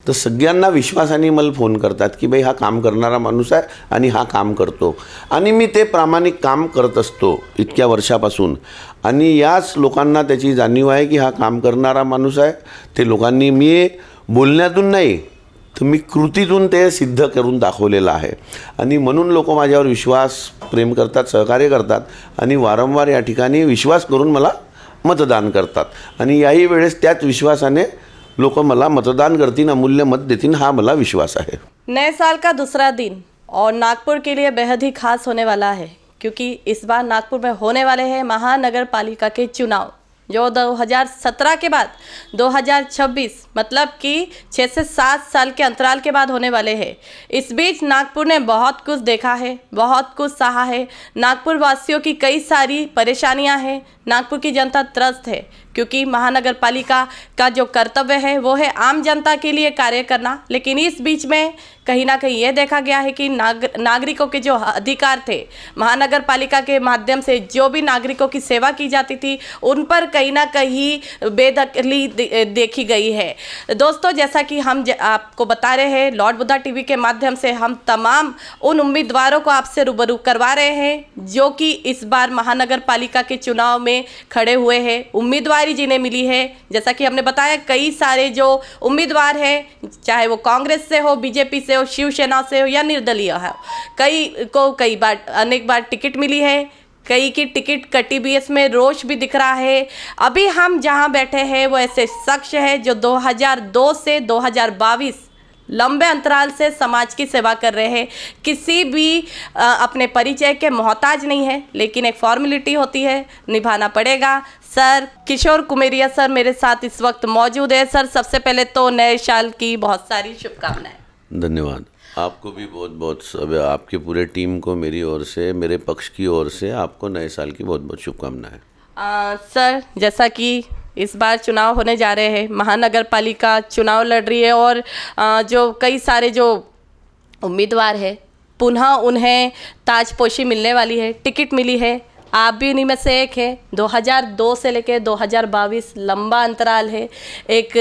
तर सगळ्यांना विश्वासाने मला फोन करतात की बाई हा काम करणारा माणूस आहे आणि हा काम करतो आणि मी ते प्रामाणिक काम करत असतो इतक्या वर्षापासून. आणि याच लोकांना त्याची जाणीव आहे की हा काम करणारा माणूस आहे. ते लोकांनी मी बोलण्यातून नाही तर मी कृतीतून ते सिद्ध करून दाखवलेलं आहे. आणि म्हणून लोक माझ्यावर विश्वास प्रेम करतात, सहकार्य करतात आणि वारंवार या ठिकाणी विश्वास करून मला मतदान करतात. आणि याही वेळेस त्याच विश्वासाने लोग मला मतदान करतीन, अमूल्य मत देतीन, हा मला विश्वास है। नए साल का दूसरा दिन और नागपुर के लिए बेहद ही खास होने वाला है, क्योंकि इस बार नागपुर में होने वाले हैं महानगर पालिका के चुनाव, जो 2017 के बाद 2026 मतलब कि 6 से 7 साल के अंतराल के बाद होने वाले हैं। इस बीच नागपुर ने बहुत कुछ देखा है, बहुत कुछ सहा है। नागपुर वासियों की कई सारी परेशानियां हैं। नागपुर की जनता त्रस्त है, क्योंकि महानगर पालिका का जो कर्तव्य है वो है आम जनता के लिए कार्य करना। लेकिन इस बीच में कहीं ना कहीं ये देखा गया है कि नागरिकों के जो अधिकार थे, महानगर पालिका के माध्यम से जो भी नागरिकों की सेवा की जाती थी, उन पर कहीं ना कहीं बेदखली देखी गई है। दोस्तों, जैसा कि हम आपको बता रहे हैं, लॉर्ड बुद्धा टीवी के माध्यम से हम तमाम उन उम्मीदवारों को आपसे रूबरू करवा रहे हैं जो कि इस बार महानगर पालिका के चुनाव में खड़े हुए हैं। उम्मीदवारी जिन्हें मिली है, जैसा कि हमने बताया, कई सारे जो उम्मीदवार हैं, चाहे वो कांग्रेस से हो, बीजेपी से हो, शिवसेना से हो या निर्दलीय है, कई बार अनेक बार टिकट मिली है, कई की टिकट कटी भी, इसमें रोष भी दिख रहा है। अभी हम जहां बैठे हैं वो ऐसे शख्स है जो 2002 से 2022 लंबे अंतराल से समाज की सेवा कर रहे हैं। किसी भी अपने परिचय के मोहताज नहीं है, लेकिन एक फॉर्मेलिटी होती है, निभाना पड़ेगा। सर किशोर कुमेरिया सर मेरे साथ इस वक्त मौजूद है। सर, सबसे पहले तो नए साल की बहुत सारी शुभकामनाएं। धन्यवाद। आपको भी बहुत बहुत, आपके पूरे टीम को मेरी ओर से, मेरे पक्ष की ओर से आपको नए साल की बहुत बहुत शुभकामनाएं। सर, जैसा कि इस बार चुनाव होने जा रहे हैं, महानगर पालिका चुनाव लड़ रही है और जो कई सारे जो उम्मीदवार हैं, पुनः उन्हें ताजपोशी मिलने वाली है, टिकट मिली है। आप भी उन्हीं में से एक है। 2002 से लेकर 2022 लंबा अंतराल है। एक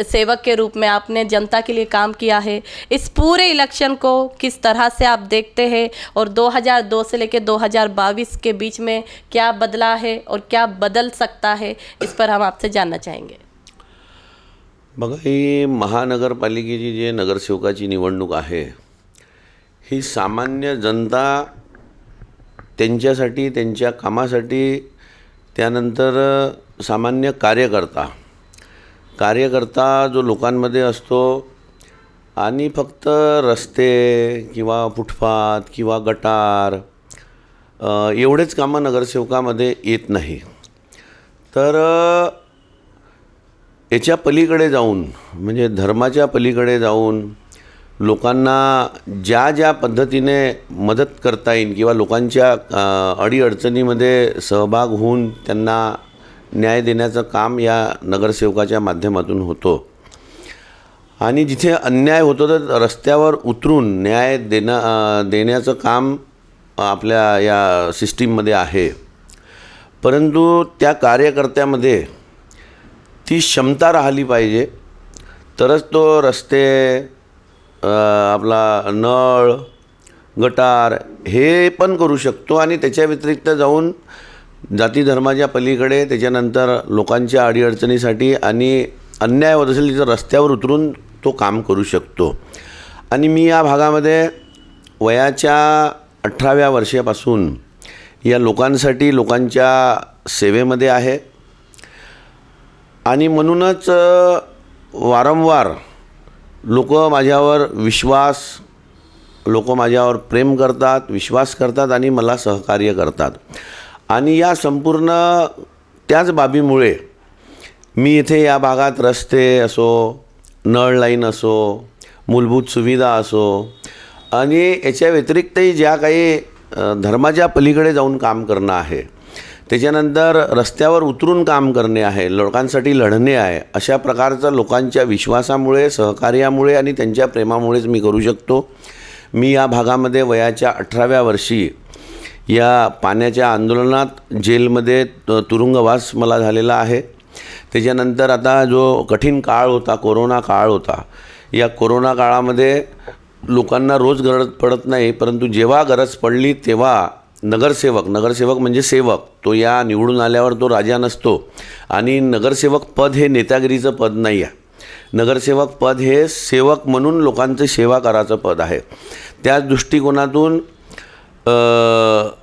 सेवक के रूप में आपने जनता के लिए काम किया है। इस पूरे इलेक्शन को किस तरह से आप देखते हैं और 2002 से लेकर 2022 के बीच में क्या बदला है और क्या बदल सकता है, इस पर हम आपसे जानना चाहेंगे। बघा, ही महानगरपालिकेची जी नगरसेवकाची निवडणूक आहे, ही सामान्य जनता त्यांच्यासाठी, त्यांच्या कामासाठी, त्यानंतर सामान्य कार्यकर्ता जो लोकांमध्ये असतो आणि फक्त रस्ते किंवा फुटपाथ किंवा गटार एवढेच कामं नगरसेवकामध्ये येत नाही, तर याच्या पलीकडे जाऊन, म्हणजे धर्माच्या पलीकडे जाऊन लोकांना ज्या ज्या पद्धतीने मदत करता येईल किंवा लोकांच्या अडीअडचणीमध्ये सहभाग होऊन त्यांना न्याय देण्याचं काम या नगरसेवकाच्या माध्यमातून होतो. आणि जिथे अन्याय होतो तर रस्त्यावर उतरून न्याय देण्याचं काम आपल्या या सिस्टीममध्ये आहे. परंतु त्या कार्यकर्त्यामध्ये ती क्षमता राहिली पाहिजे, तरच तो रस्ते, आपला नळ, गटार हे पण करू शकतो. आणि त्याच्या व्यतिरिक्त जाऊन जाती धर्माच्या पलीकडे त्याच्यानंतर लोकांच्या अडीअडचणीसाठी आणि अन्याय होत असेल तिथं रस्त्यावर उतरून तो काम करू शकतो. आणि मी या भागामध्ये वयाच्या 18व्या वर्षापासून या लोकांसाठी, लोकांच्या सेवेमध्ये आहे. आणि म्हणूनच वारंवार लोक माझ्यावर प्रेम करतात, विश्वास करतात आणि मला सहकार्य करतात. आणि या संपूर्ण त्याच बाबीमुळे मी इथे या भागात रस्ते असो, नळ लाईन असो, मूलभूत सुविधा असो आणि याच्या व्यतिरिक्तही ज्या काही धर्माच्या पलीकडे जाऊन काम करणं आहे, त्याच्यानंतर रस्त्यावर उतरून काम करणे आहे, लोकांसाठी लढणे आहे, अशा प्रकारचं लोकांच्या विश्वासामुळे, सहकार्यामुळे आणि त्यांच्या प्रेमामुळेच मी करू शकतो. मी या भागामध्ये वयाच्या 18व्या वर्षी या पाण्याच्या आंदोलनात जेलमध्ये तुरुंगवास मला झालेला आहे. त्याच्यानंतर आता जो कठीण काळ होता, कोरोना काळ होता, या कोरोना काळामध्ये लोकांना रोज गरज पडत नाही, परंतु जेव्हा गरज पडली तेव्हा नगरसेवक म्हणजे सेवक, तो या निवडून आल्यावर तो राजा नसतो. आणि नगरसेवक पद हे नेत्यागिरीचं पद नाही आहे. नगरसेवक पद हे सेवक म्हणून लोकांची सेवा करायचं पद आहे. त्याच दृष्टिकोनातून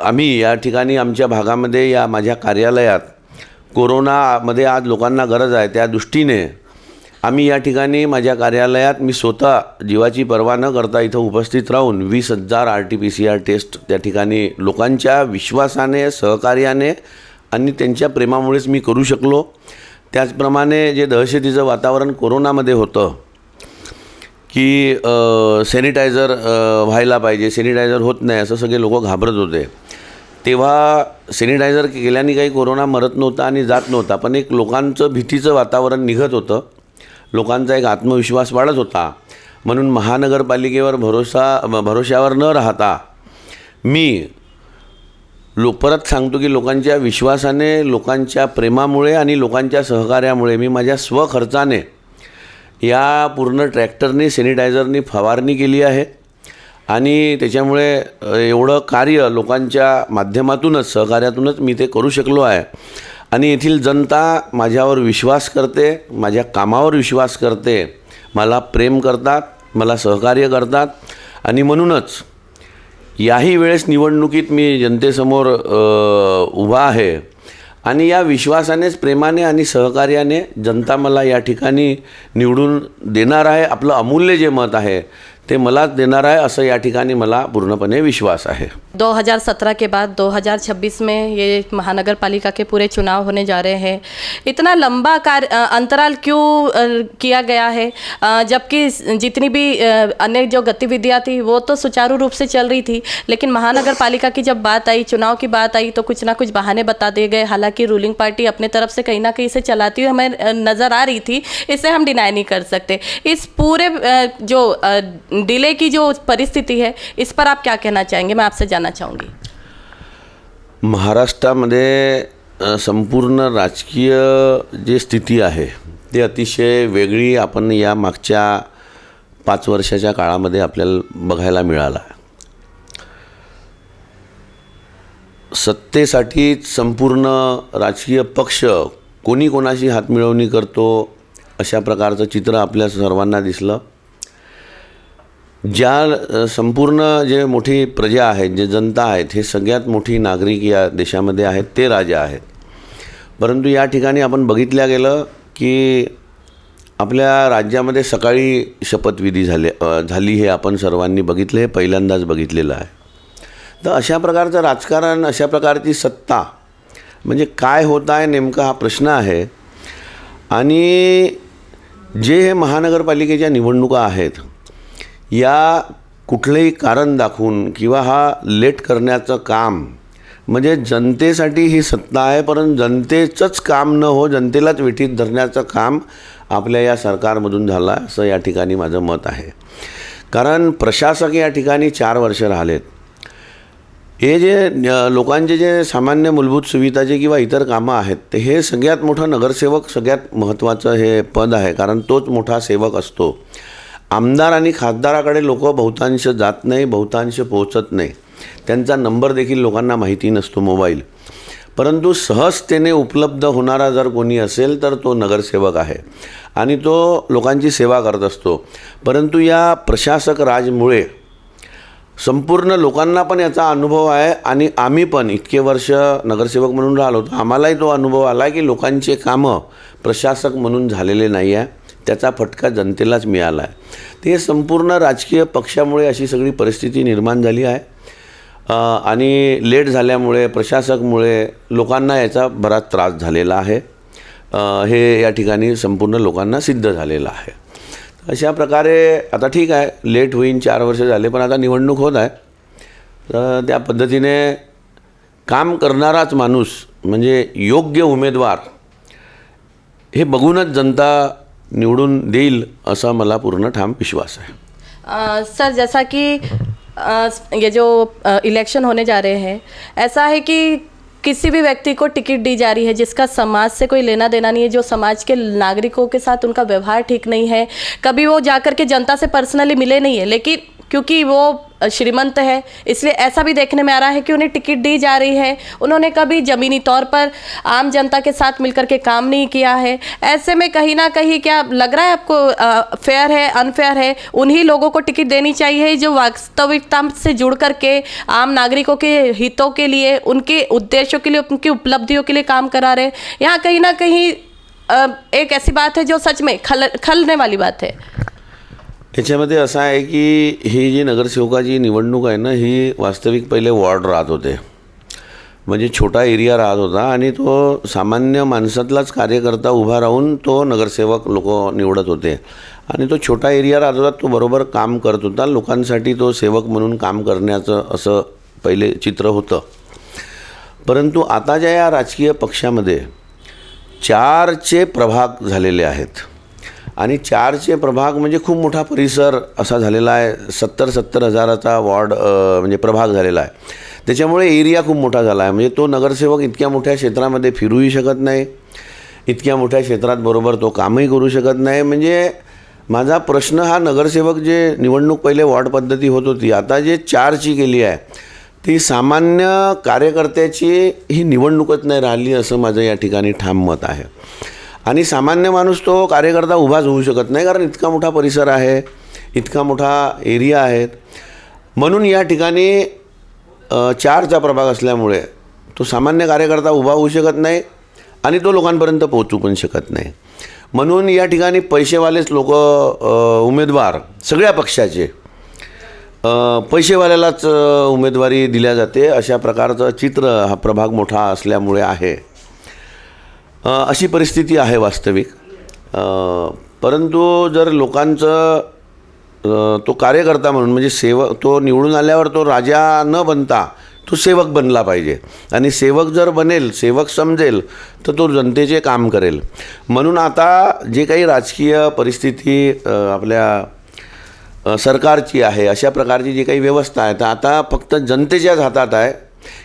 आम्ही या ठिकाणी आमच्या भागामध्ये या माझ्या कार्यालयात कोरोनामध्ये आज लोकांना गरज आहे त्या दृष्टीने आम्ही या ठिकाणी माझ्या कार्यालयात मी स्वतः जीवाची पर्वा न करता इथं उपस्थित राहून 20,000 RT-PCR टेस्ट त्या ठिकाणी लोकांच्या विश्वासाने, सहकार्याने आणि त्यांच्या प्रेमामुळेच मी करू शकलो. त्याचप्रमाणे जे दहशतीचं वातावरण कोरोनामध्ये होतं की सॅनिटायझर व्हायला पाहिजे, सॅनिटायझर होत नाही असं सगळे लोक घाबरत होते, तेव्हा सॅनिटायझर केल्याने काही कोरोना मरत नव्हता आणि जात नव्हता, पण एक लोकांचं भीतीचं वातावरण निघत होतं, लोकांचा एक आत्मविश्वास वाढत होता. म्हणून महानगरपालिकेवर भरोशावर न राहता मी परत सांगतो की लोकांच्या विश्वासाने, लोकांच्या प्रेमामुळे आणि लोकांच्या सहकार्यामुळे मी माझ्या स्वखर्चाने या पूर्ण ट्रॅक्टरने सॅनिटायझरनी फवारणी केली आहे. आणि त्याच्यामुळे एवढं कार्य लोकांच्या माध्यमातूनच, सहकार्यातूनच मी ते करू शकलो आहे. आणि येथील जनता माझ्यावर विश्वास करते, माझ्या कामावर विश्वास करते, मला प्रेम करतात, मला सहकार्य करतात. आणि म्हणूनच याही वेळेस निवडणुकीत मी जनतेसमोर उभा आहे आणि या विश्वासानेच, प्रेमाने आणि सहकार्याने जनता मला या ठिकाणी निवडून देणार आहे. आपलं अमूल्य जे मत आहे ते मलाच देणार आहे असं या ठिकाणी मला पूर्णपणे विश्वास आहे. 2017 के बाद 2026 में ये महानगर पालिका के पूरे चुनाव होने जा रहे हैं. इतना लंबा अंतराल क्यों किया गया है, जबकि जितनी भी अन्य जो गतिविधियां थी वो तो सुचारू रूप से चल रही थी, लेकिन महानगर पालिका की जब बात आई, चुनाव की बात आई, तो कुछ ना कुछ बहाने बता दिए गए. हालांकि रूलिंग पार्टी अपने तरफ से कहीं ना कहीं इसे चलाती हुई हमें नज़र आ रही थी, इसे हम डिनाई नहीं कर सकते. इस पूरे जो डिले की जो परिस्थिति है, इस पर आप क्या कहना चाहेंगे, मैं आपसे जानना चाहूँगी. महाराष्ट्रामध्ये संपूर्ण राजकीय जी स्थिती आहे ते अतिशय वेगळी आपण या मागच्या 5 वर्षाच्या काळामध्ये आपल्याला बघायला मिळाला. सत्तेसाठी संपूर्ण राजकीय पक्ष कोणी कोणाशी हातमिळवणी करतो अशा प्रकारचं चित्र आपल्या सर्वांना दिसलं. ज्या संपूर्ण जे मोठी प्रजा आहेत, जे जनता आहेत, हे सगळ्यात मोठी नागरिक या देशामध्ये आहेत, ते राजा आहेत. परंतु या ठिकाणी आपण बघितल्या गेलं की आपल्या राज्यामध्ये सकाळी शपथविधी झाली हे आपण सर्वांनी बघितले, हे पहिल्यांदाच बघितलेलं आहे. तर अशा प्रकारचं राजकारण, अशा प्रकारची सत्ता म्हणजे काय होत आहे नेमका हा प्रश्न आहे. आणि जे हे महानगरपालिकेच्या निवडणुका आहेत या कुठलेही कारण दाखवून किंवा हा लेट करण्याचं काम, म्हणजे जनतेसाठी ही सत्ता आहे परंतु जनतेचंच काम न हो, जनतेलाच वेठीत धरण्याचं काम आपल्या या सरकारमधून झालं आहे असं या ठिकाणी माझं मत आहे. कारण प्रशासक या ठिकाणी 4 वर्ष राहिलेत. हे जे लोकांचे जे सामान्य मूलभूत सुविधाचे किंवा इतर कामं आहेत ते हे सगळ्यात मोठं नगरसेवक, सगळ्यात महत्त्वाचं हे पद आहे, कारण तोच मोठा सेवक असतो. आमदार आणि खासदाराकडे लोक बहुतांश जात नाही, बहुतांश पोहोचत नाही, त्यांचा नंबर देखील लोकांना माहिती नसतो मोबाईल. परंतु सहजतेने उपलब्ध होणारा जर कोणी असेल तर तो नगरसेवक आहे आणि तो लोकांची सेवा करत असतो. परंतु या प्रशासक राजमुळे संपूर्ण लोकांना पण याचा अनुभव आहे आणि आम्ही पण इतके वर्ष नगरसेवक म्हणून राहिलो तर आम्हालाही तो अनुभव आला की लोकांचे कामं प्रशासक म्हणून झालेले नाही आहे, त्याचा फटका जनतेलाच मिळाला आहे. ते संपूर्ण राजकीय पक्षामुळे अशी सगळी परिस्थिती निर्माण झाली आहे आणि लेट झाल्यामुळे, प्रशासकमुळे लोकांना याचा बराच त्रास झालेला आहे. हे या ठिकाणी संपूर्ण लोकांना सिद्ध झालेलं आहे. अशा प्रकारे आता ठीक आहे, लेट होईन, 4 वर्ष झाले, पण आता निवडणूक होत आहे. तर त्या पद्धतीने काम करणाराच माणूस म्हणजे योग्य उमेदवार हे बघूनच जनता निवडून देईल असा मला पूर्ण ठाम विश्वास आहे. सर, जैसा कि ये जो इलेक्शन होने जा रहे हैं, ऐसा है कि किसी भी व्यक्ति को टिकट दी जा रही है जिसका समाज से कोई लेना देना नहीं है, जो समाज के नागरिकों के साथ उनका व्यवहार ठीक नहीं है, कभी वो जाकर के जनता से पर्सनली मिले नहीं है, लेकिन क्योंकि वो श्रीमंत है इसलिए ऐसा भी देखने में आ रहा है कि उन्हें टिकट दी जा रही है, उन्होंने कभी ज़मीनी तौर पर आम जनता के साथ मिलकर के काम नहीं किया है। ऐसे में कहीं ना कहीं क्या लग रहा है आपको, फेयर है अनफेयर है? उन्हीं लोगों को टिकट देनी चाहिए जो वास्तविकता से जुड़ करके आम नागरिकों के हितों के लिए, उनके उद्देश्यों के लिए, उनकी उपलब्धियों के लिए काम करा रहे। यहाँ कहीं ना कहीं एक ऐसी बात है जो सच में खलने वाली बात है। याच्यामध्ये असं आहे की ही जी नगरसेवकाची निवडणूक आहे ना, ही वास्तविक पहिले वॉर्ड राहत होते, म्हणजे छोटा एरिया राहत होता आणि तो सामान्य माणसातलाच कार्यकर्ता उभा राहून तो नगरसेवक लोक निवडत होते आणि तो छोटा एरिया राहत होता, तो बरोबर काम करत होता, लोकांसाठी तो सेवक म्हणून काम करण्याचं असं पहिले चित्र होतं। परंतु आता ज्या या राजकीय पक्षामध्ये 4चे प्रभाग झालेले आहेत आणि 4चे प्रभाग म्हणजे खूप मोठा परिसर असा झालेला आहे, 70 हजाराचा वॉर्ड म्हणजे प्रभाग झालेला आहे। त्याच्यामुळे एरिया खूप मोठा झाला आहे, म्हणजे तो नगरसेवक इतक्या मोठ्या क्षेत्रामध्ये फिरूही शकत नाही, इतक्या मोठ्या क्षेत्रात बरोबर तो कामही करू शकत नाही। म्हणजे माझा प्रश्न हा नगरसेवक जे निवडणूक पहिले वॉर्ड पद्धती होत होती, आता जे 4ची केली आहे ती सामान्य कार्यकर्त्याची ही निवडणूकच नाही राहिली असं माझं या ठिकाणी ठाम मत आहे। आणि सामान्य माणूस तो कार्यकर्ता उभाच होऊ शकत नाही, कारण इतका मोठा परिसर आहे, इतका मोठा एरिया आहे। म्हणून या ठिकाणी 4चा प्रभाग असल्यामुळे तो सामान्य कार्यकर्ता उभा होऊ शकत नाही आणि तो लोकांपर्यंत पोहोचू पण शकत नाही। म्हणून या ठिकाणी पैसेवालेच लोक उमेदवार, सगळ्या पक्षाचे पैसेवाल्यालाच उमेदवारी दिल्या जाते, अशा प्रकारचं चित्र हा प्रभाग मोठा असल्यामुळे आहे। अशी परिस्थिती आहे वास्तविक। परंतु जर लोकांचं तो कार्यकर्ता म्हणून म्हणजे सेवक, तो निवडून आल्यावर तो राजा न बनता तो सेवक बनला पाहिजे आणि सेवक जर बनेल, सेवक समजेल तर तो जनतेचे काम करेल। म्हणून आता जे काही राजकीय परिस्थिती आपल्या सरकारची आहे, अशा प्रकारची जी काही व्यवस्था आहे, तर आता फक्त जनतेच्याच हातात आहे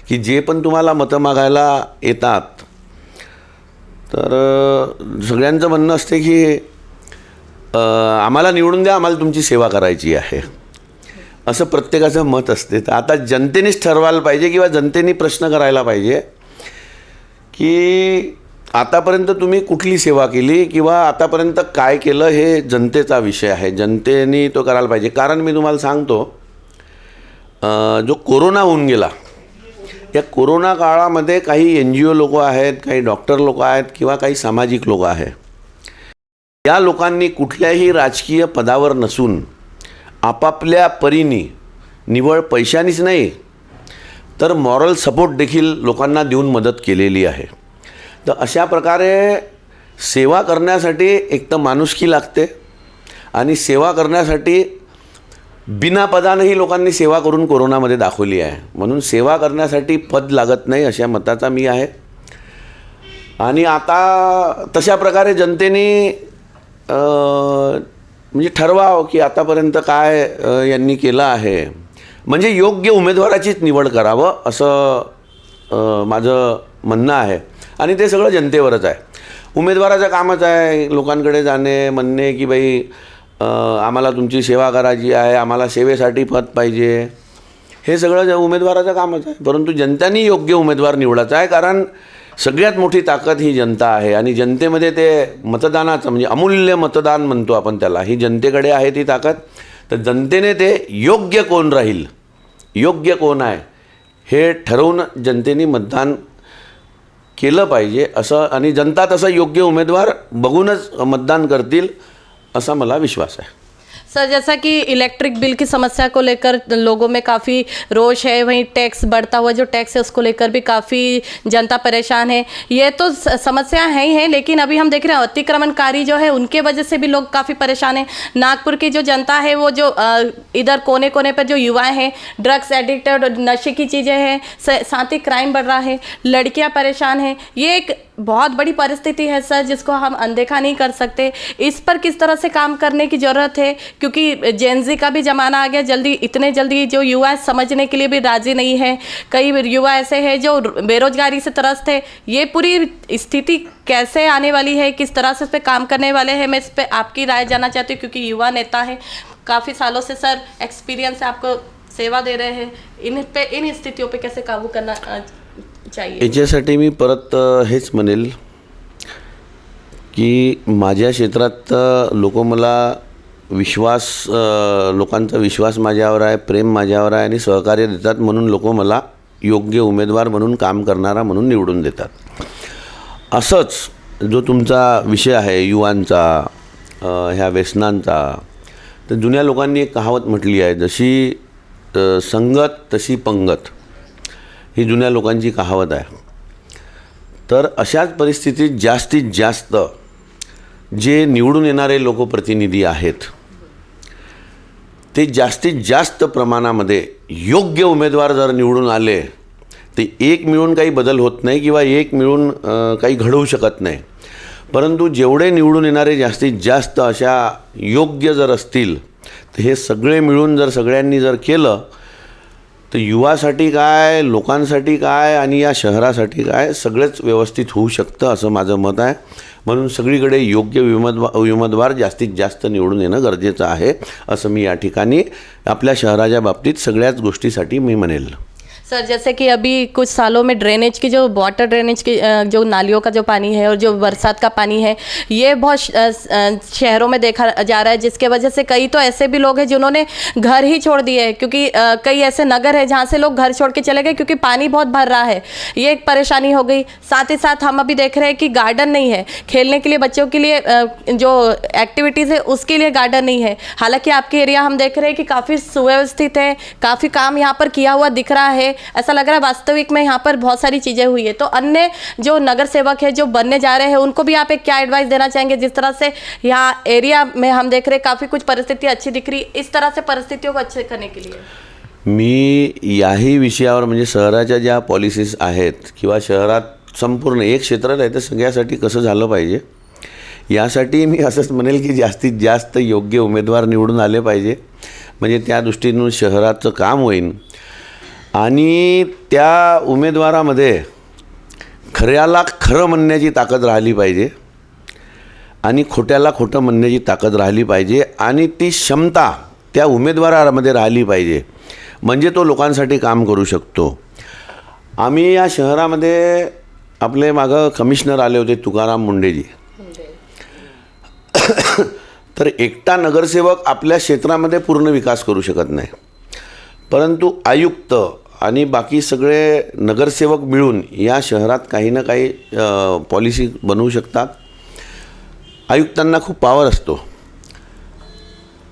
की जे पण तुम्हाला मतं मागायला येतात, तर सगळ्यांचं म्हणणं असते की आम्हाला निवडून द्या, आम्हाला तुमची सेवा करायची आहे, असं प्रत्येकाचं मत असते। तर आता जनतेनेच ठरवायला पाहिजे किंवा जनतेने प्रश्न करायला पाहिजे की आतापर्यंत तुम्ही कुठली सेवा केली किंवा आतापर्यंत काय केलं, हे जनतेचा विषय आहे, जनतेने तो करायला पाहिजे। कारण मी तुम्हाला सांगतो, जो कोरोना होऊन गेला, या कोरोना काळामध्ये काही NGO लोक आहेत, काही डॉक्टर लोक आहेत किंवा काही सामाजिक लोक आहेत, या लोकांनी कुठल्याही राजकीय पदावर नसून आपापल्या परीने निवळ पैशानीच नाही तर मॉरल सपोर्ट देखील लोकांना देऊन मदत केलेली आहे। तर अशा प्रकारे सेवा करण्यासाठी एक तर माणुसकी लागते आणि सेवा करण्यासाठी बिना पदानेही लोकांनी सेवा करून कोरोनामध्ये दाखवली आहे। म्हणून सेवा करण्यासाठी पद लागत नाही अशा मताचा मी आहे। आणि आता तशा प्रकारे जनतेने म्हणजे ठरवावं की आतापर्यंत काय यांनी केलं आहे, म्हणजे योग्य उमेदवाराचीच निवड करावं असं माझं म्हणणं आहे। आणि ते सगळं जनतेवरच आहे, उमेदवाराचं कामच आहे लोकांकडे जाणे, म्हणणे की बाई आम्हाला तुमची सेवा करायची आहे, आम्हाला सेवेसाठी पद पाहिजे, हे सगळं उमेदवाराचं कामच आहे। परंतु जनतेने योग्य उमेदवार निवडायचा आहे, कारण सगळ्यात मोठी ताकद ही जनता आहे आणि जनतेमध्ये ते मतदानाचं म्हणजे अमूल्य मतदान म्हणतो आपण त्याला, ही जनतेकडे आहे ती ताकद। तर जनतेने ते योग्य कोण राहील, योग्य कोण आहे हे ठरवून जनतेने मतदान केलं पाहिजे असं, आणि जनता तसं योग्य उमेदवार बघूनच मतदान करतील असा मला विश्वास आहे। सर, जैसा कि इलेक्ट्रिक बिल की समस्या को लेकर लोगों में काफ़ी रोष है, वहीं टैक्स बढ़ता हुआ जो टैक्स है उसको लेकर भी काफ़ी जनता परेशान है। ये तो समस्या है ही है, लेकिन अभी हम देख रहे हैं अतिक्रमणकारी जो है उनके वजह से भी लोग काफ़ी परेशान हैं। नागपुर की जो जनता है वो जो इधर कोने कोने पर जो युवाएं हैं, ड्रग्स एडिक्टेड, नशे की चीज़ें हैं, साथ ही क्राइम बढ़ रहा है, लड़कियाँ परेशान हैं। ये एक बहुत बड़ी परिस्थिति है सर, जिसको हम अनदेखा नहीं कर सकते। इस पर किस तरह से काम करने की ज़रूरत है, क्योंकि जेनजी का भी ज़माना आ गया। इतने जल्दी जो युवा समझने के लिए भी राज़ी नहीं है। कई युवा ऐसे हैं जो बेरोजगारी से त्रस्त है। ये पूरी स्थिति कैसे आने वाली है, किस तरह से इस पर काम करने वाले हैं, मैं इस पर आपकी राय जानना चाहती हूँ, क्योंकि युवा नेता है, काफ़ी सालों से सर एक्सपीरियंस आपको सेवा दे रहे हैं। इन स्थितियों पे कैसे काबू करना चाहिए? याच्यासाठी मी परत हेच म्हणेल की माझ्या क्षेत्रात लोक मला लोकांचा विश्वास माझ्यावर आहे, प्रेम माझ्यावर आहे आणि सहकार्य देतात, म्हणून लोक मला योग्य उमेदवार म्हणून काम करणारा म्हणून निवडून देतात. असंच जो तुमचा विषय आहे युवांचा, ह्या व्यसनांचा, तर जुन्या लोकांनी एक कहावत म्हटली आहे, जशी संगत तशी पंगत, ही जुन्या लोकांची कहावत आहे. तर अशाच परिस्थितीत जास्तीत जास्त जे निवडून येणारे लोकप्रतिनिधी आहेत ते जास्तीत जास्त प्रमाणामध्ये योग्य उमेदवार जर निवडून आले ते एक मिळून काही बदल होत नाही किंवा एक मिळून काही घडवू शकत नाही. परंतु जेवढे निवडून येणारे जास्तीत जास्त अशा योग्य जर असतील तर हे सगळे मिळून जर सगळ्यांनी जर केलं तर युवासाठी काय, लोकांसाठी काय आणि या शहरासाठी काय सगळेच व्यवस्थित होऊ शकतं असं माझं मत आहे. म्हणून सगळीकडे योग्य उमेदवार जास्तीत जास्त निवडून येणं गरजेचं आहे असं मी या ठिकाणी आपल्या शहराच्या बाबतीत सगळ्याच गोष्टीसाठी मी म्हणेल. सर, जैसे कि अभी कुछ सालों में ड्रेनेज की जो वाटर ड्रेनेज की जो नालियों का जो पानी है और जो बरसात का पानी है, ये बहुत शहरों में देखा जा रहा है, जिसके वजह से कई तो ऐसे भी लोग हैं जिन्होंने घर ही छोड़ दिए हैं, क्योंकि कई ऐसे नगर है जहाँ से लोग घर छोड़ के चले गए क्योंकि पानी बहुत भर रहा है। ये एक परेशानी हो गई। साथ ही साथ हम अभी देख रहे हैं कि गार्डन नहीं है खेलने के लिए, बच्चों के लिए जो एक्टिविटीज़ है उसके लिए गार्डन नहीं है। हालांकि आपके एरिया हम देख रहे हैं कि काफ़ी सुव्यवस्थित है, काफ़ी काम यहाँ पर किया हुआ दिख रहा है, ऐसा लग रहा है वास्तविक में यहाँ पर बहुत सारी चीज़ें हुई है। तो अन्य जो नगर सेवक है जो बनने जा रहे हैं उनको भी आप एक क्या एडवाइस देना चाहेंगे? जिस तरह से यहाँ एरिया में हम देख रहे हैं काफ़ी कुछ परिस्थिति अच्छी दिख रही, इस तरह से परिस्थितियों को अच्छे करने के लिए मी याही विषयावर म्हणजे शहराच्या ज्या पॉलिसीज आहेत किंवा शहरात संपूर्ण एक क्षेत्रात आहे तर सगळ्यासाठी कसं झालं पाहिजे यासाठी मी असंच म्हणेल की जास्तीत जास्त योग्य उमेदवार निवडून आले पाहिजे, म्हणजे त्या दृष्टीनं शहराचं काम होईल. आणि त्या उमेदवारामध्ये खऱ्याला खरं म्हणण्याची ताकद राहिली पाहिजे आणि खोट्याला खोटं म्हणण्याची ताकद राहिली पाहिजे आणि ती क्षमता त्या उमेदवारामध्ये राहिली पाहिजे, म्हणजे तो लोकांसाठी काम करू शकतो. आम्ही या शहरामध्ये आपले मागं कमिशनर आले होते तुकाराम मुंडेजी. तर एकटा नगरसेवक आपल्या क्षेत्रामध्ये पूर्ण विकास करू शकत नाही, परंतु आयुक्त आणि बाकी सगळे नगरसेवक मिळून या शहरात काही ना काही पॉलिसी बनवू शकतात. आयुक्तांना खूप पॉवर असतो.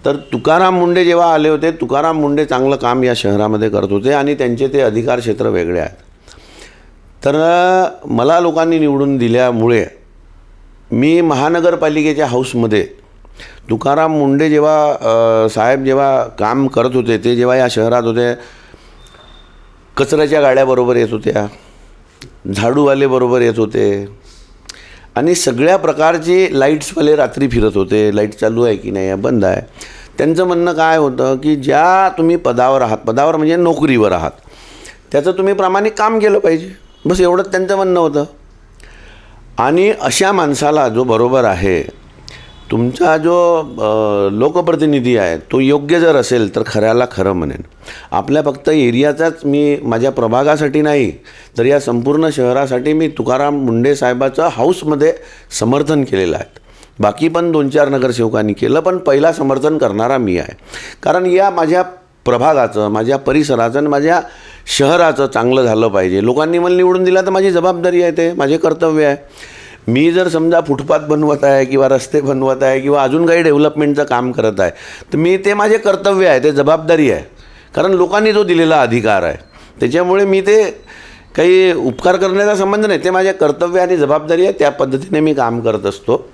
तर तुकाराम मुंडे जेव्हा आले होते, तुकाराम मुंडे चांगलं काम या शहरामध्ये करत होते आणि त्यांचे ते अधिकार क्षेत्र वेगळे आहेत. तर मला लोकांनी निवडून दिल्यामुळे मी महानगरपालिकेच्या हाऊसमध्ये तुकाराम मुंडे साहेब जेव्हा काम करत होते, ते जेव्हा या शहरात होते, कचऱ्याच्या गाड्या बरोबर येत होत्या, झाडूवाले बरोबर येत होते आणि सगळ्या प्रकारचे लाईट्सवाले रात्री फिरत होते, लाईट चालू आहे की नाही, बंद आहे. त्यांचं म्हणणं काय होतं की ज्या तुम्ही पदावर आहात, पदावर म्हणजे नोकरीवर आहात, त्याचं तुम्ही प्रामाणिक काम केलं पाहिजे, बस एवढंच त्यांचं म्हणणं होतं. आणि अशा माणसाला जो बरोबर आहे, तुमचा जो लोकप्रतिनिधी आहे तो योग्य जर असेल तर खऱ्याला खरं म्हणेन. आपल्या फक्त एरियाचाच मी माझ्या प्रभागासाठी नाही तर या संपूर्ण शहरासाठी मी तुकाराम मुंडे साहेबाचं हाऊसमध्ये समर्थन केलेलं आहे. बाकी पण 2-4 नगरसेवकांनी केलं, पण पहिला समर्थन करणारा मी आहे. कारण या माझ्या प्रभागाचं, माझ्या परिसराचं आणि माझ्या शहराचं चांगलं झालं पाहिजे. लोकांनी मला निवडून दिला तर माझी जबाबदारी आहे, ते माझे कर्तव्य आहे. मी जर समजा फुटपाथ बनवत आहे किंवा रस्ते बनवत आहे किंवा अजून काही डेव्हलपमेंटचं काम करत आहे तर मी ते माझे कर्तव्य आहे, ते जबाबदारी आहे. कारण लोकांनी जो दिलेला अधिकार आहे त्याच्यामुळे मी ते काही उपकार करण्याचा संबंध नाही, ते माझे कर्तव्य आणि जबाबदारी आहे. त्या पद्धतीने मी काम करत असतो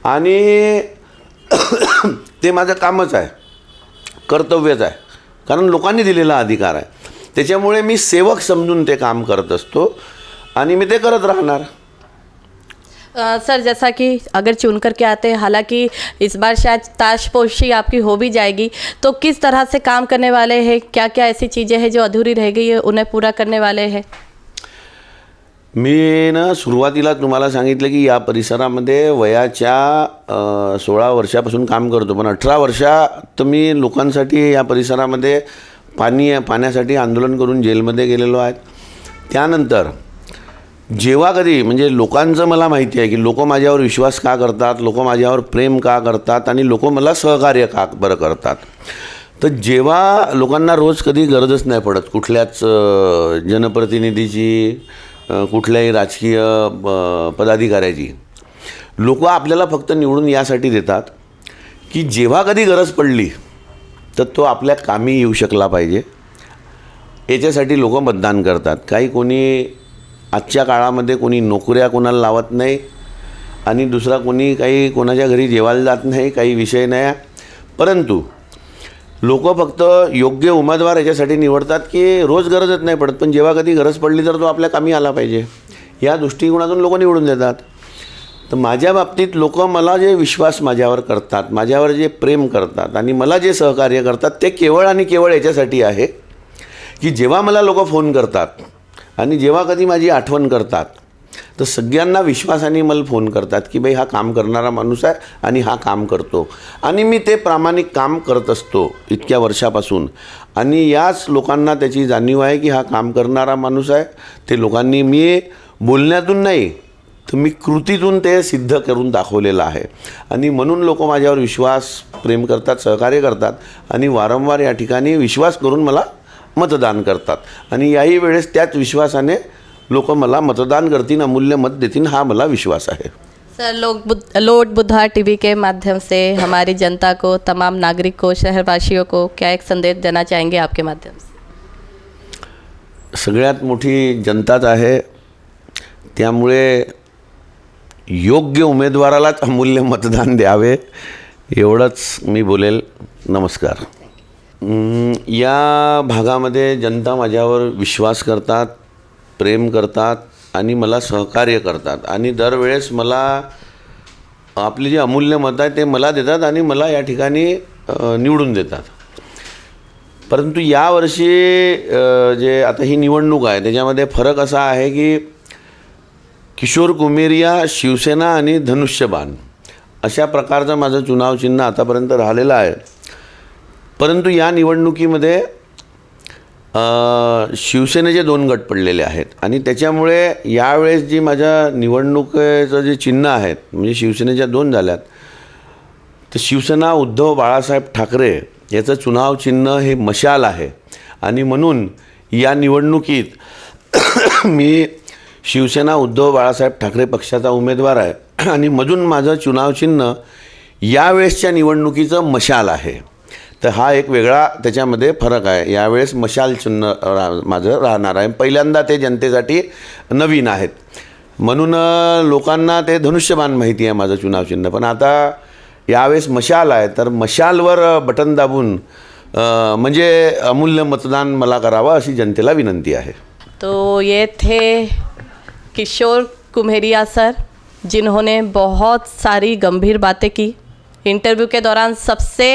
आणि ते माझं कामच आहे, कर्तव्यच आहे. कारण लोकांनी दिलेला अधिकार आहे, त्याच्यामुळे मी सेवक समजून ते काम करत असतो आणि मी ते करत राहणार. सर जैसा कि अगर चुन करके आते हैं, हालांकि इस बार शायद ताशपोशी आपकी हो भी जाएगी, तो किस तरह से काम करने वाले हैं, क्या क्या ऐसी चीज़ें हैं जो अधूरी रह गई है उन्हें पूरा करने वाले हैं? मी ना सुरुवातीला तुम्हाला सांगितलं की या परिसरामध्ये वयाच्या 16 वर्षापासून काम करतो, पण 18 वर्षात मी लोकांसाठी या परिसरामध्ये पाण्यासाठी आंदोलन करून जेलमध्ये गेलेलो आहे. त्यानंतर जेव्हा कधी म्हणजे लोकांचं मला माहिती आहे की लोक माझ्यावर विश्वास का करतात, लोक माझ्यावर प्रेम का करतात आणि लोक मला सहकार्य का बरं करतात, तर जेव्हा लोकांना रोज कधी गरजच नाही पडत कुठल्याच जनप्रतिनिधीची, कुठल्याही राजकीय पदाधिकाऱ्याची, लोक आपल्याला फक्त निवडून यासाठी देतात की जेव्हा कधी गरज पडली तर तो आपल्या कामी येऊ शकला पाहिजे, याच्यासाठी लोक मतदान करतात. काही कोणी आजच्या काळामध्ये कोणी नोकऱ्या कोणाला लावत नाही आणि दुसरा कोणी काही कोणाच्या घरी जेवायला जात नाही, काही विषय नाही, परंतु लोक फक्त योग्य उमेदवार याच्यासाठी निवडतात की रोज गरजच नाही पडत, पण जेव्हा कधी गरज पडली तर तो आपल्या कामी आला पाहिजे, या दृष्टिकोनातून लोक निवडून देतात. तर माझ्या बाबतीत लोक मला जे विश्वास माझ्यावर करतात, माझ्यावर जे प्रेम करतात आणि मला जे सहकार्य करतात, ते केवळ आणि केवळ याच्यासाठी आहे की जेव्हा मला लोक फोन करतात आणि जेव्हा कधी माझी आठवण करतात तर सगळ्यांना विश्वासाने मला फोन करतात की बाई हा काम करणारा माणूस आहे आणि हा काम करतो, आणि मी ते प्रामाणिक काम करत असतो इतक्या वर्षापासून. आणि याच लोकांना त्याची जाणीव आहे की हा काम करणारा माणूस आहे. ते लोकांनी मी बोलण्यातून नाही तर मी कृतीतून ते सिद्ध करून दाखवलेलं आहे, आणि म्हणून लोक माझ्यावर विश्वास प्रेम करतात, सहकार्य करतात आणि वारंवार या ठिकाणी विश्वास करून मला मतदान करतात. आणि याही वेळेस त्याच विश्वासाने लोक मला मतदान करतील, अमूल्य मत देतील, हा मला विश्वास आहे. सर लोट बुद्धा टीवी के माध्यम से हमारी जनता को, तमाम नागरिक को, शहरवासियों को क्या एक संदेश देना चाहेंगे आपके माध्यम से? सगळ्यात मोठी जनताच आहे, त्यामुळे योग्य उमेदवारालाच अमूल्य मतदान द्यावे, एवढंच मी बोलेल. नमस्कार. या भागामध्ये जनता माझ्यावर विश्वास करतात, प्रेम करतात आणि मला सहकार्य करतात, आणि दरवेळेस मला आपली जी अमूल्य मत आहे ते मला देतात आणि मला या ठिकाणी निवडून देतात. परंतु यावर्षी जे आता ही निवडणूक आहे त्याच्यामध्ये फरक असा आहे की किशोर कुमेरिया, शिवसेना आणि धनुष्यबाण अशा प्रकारचं माझं चुनाव चिन्ह आतापर्यंत राहिलेलं आहे. परंतु या निवडणुकीमध्ये शिवसेनेचे 2 गट पडलेले आहेत, आणि त्याच्यामुळे यावेळेस जी माझ्या निवडणुकीचं जे चिन्ह आहेत, म्हणजे शिवसेनेच्या 2 झाल्यात, तर शिवसेना उद्धव बाळासाहेब ठाकरे याचं चुनाव चिन्ह हे मशाल आहे, आणि म्हणून या निवडणुकीत मी शिवसेना उद्धव बाळासाहेब ठाकरे पक्षाचा उमेदवार आहे, आणि मधून माझं चुनाव चिन्ह यावेळेसच्या निवडणुकीचं मशाल आहे. तर हा एक वेगळा त्याच्यामध्ये फरक आहे. यावेळेस मशाल चिन्ह माझं राहणार आहे. पहिल्यांदा ते जनतेसाठी नवीन आहेत, म्हणून लोकांना ते धनुष्यबाण माहिती आहे माझं चुनाव चिन्ह, पण आता यावेळेस मशाल आहे, तर मशालवर बटन दाबून म्हणजे अमूल्य मतदान मला करावं अशी जनतेला विनंती आहे. तो ये थे किशोर कुमेरिया सर, जिन्होंने बहुत सारी गंभीर बातें की. इंटरव्यू के दौरान सबसे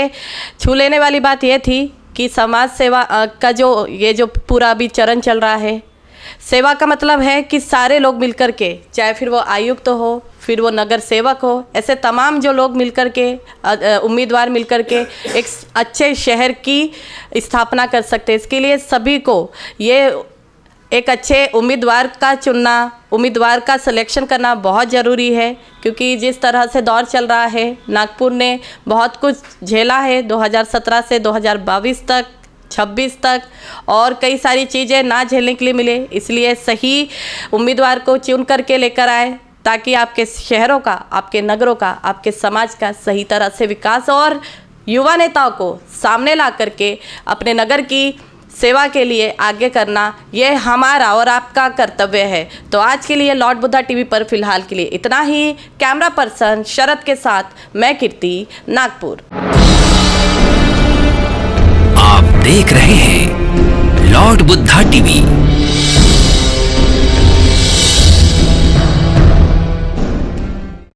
छू लेने वाली बात ये थी कि समाज सेवा का जो पूरा अभी चरण चल रहा है, सेवा का मतलब है कि सारे लोग मिलकर के, चाहे फिर वो आयुक्त हो, फिर वो नगर सेवक हो, ऐसे तमाम जो लोग मिलकर के, उम्मीदवार मिलकर के एक अच्छे शहर की स्थापना कर सकते हैं. इसके लिए सभी को ये एक अच्छे उम्मीदवार का चुनना, उम्मीदवार का सिलेक्शन करना बहुत ज़रूरी है, क्योंकि जिस तरह से दौर चल रहा है, नागपुर ने बहुत कुछ झेला है 2017 से 2022 तक, 26 तक, और कई सारी चीज़ें ना झेलने के लिए मिले. इसलिए सही उम्मीदवार को चुन करके लेकर आए, ताकि आपके शहरों का, आपके नगरों का, आपके समाज का सही तरह से विकास, और युवा नेताओं को सामने ला करके अपने नगर की सेवा के लिए आगे करना, ये हमारा और आपका कर्तव्य है. तो आज के लिए लॉर्ड बुद्धा टीवी पर फिलहाल के लिए इतना ही. कैमरा पर्सन शरद के साथ मैं कीर्ति, नागपुर. आप देख रहे हैं लॉर्ड बुद्धा टीवी.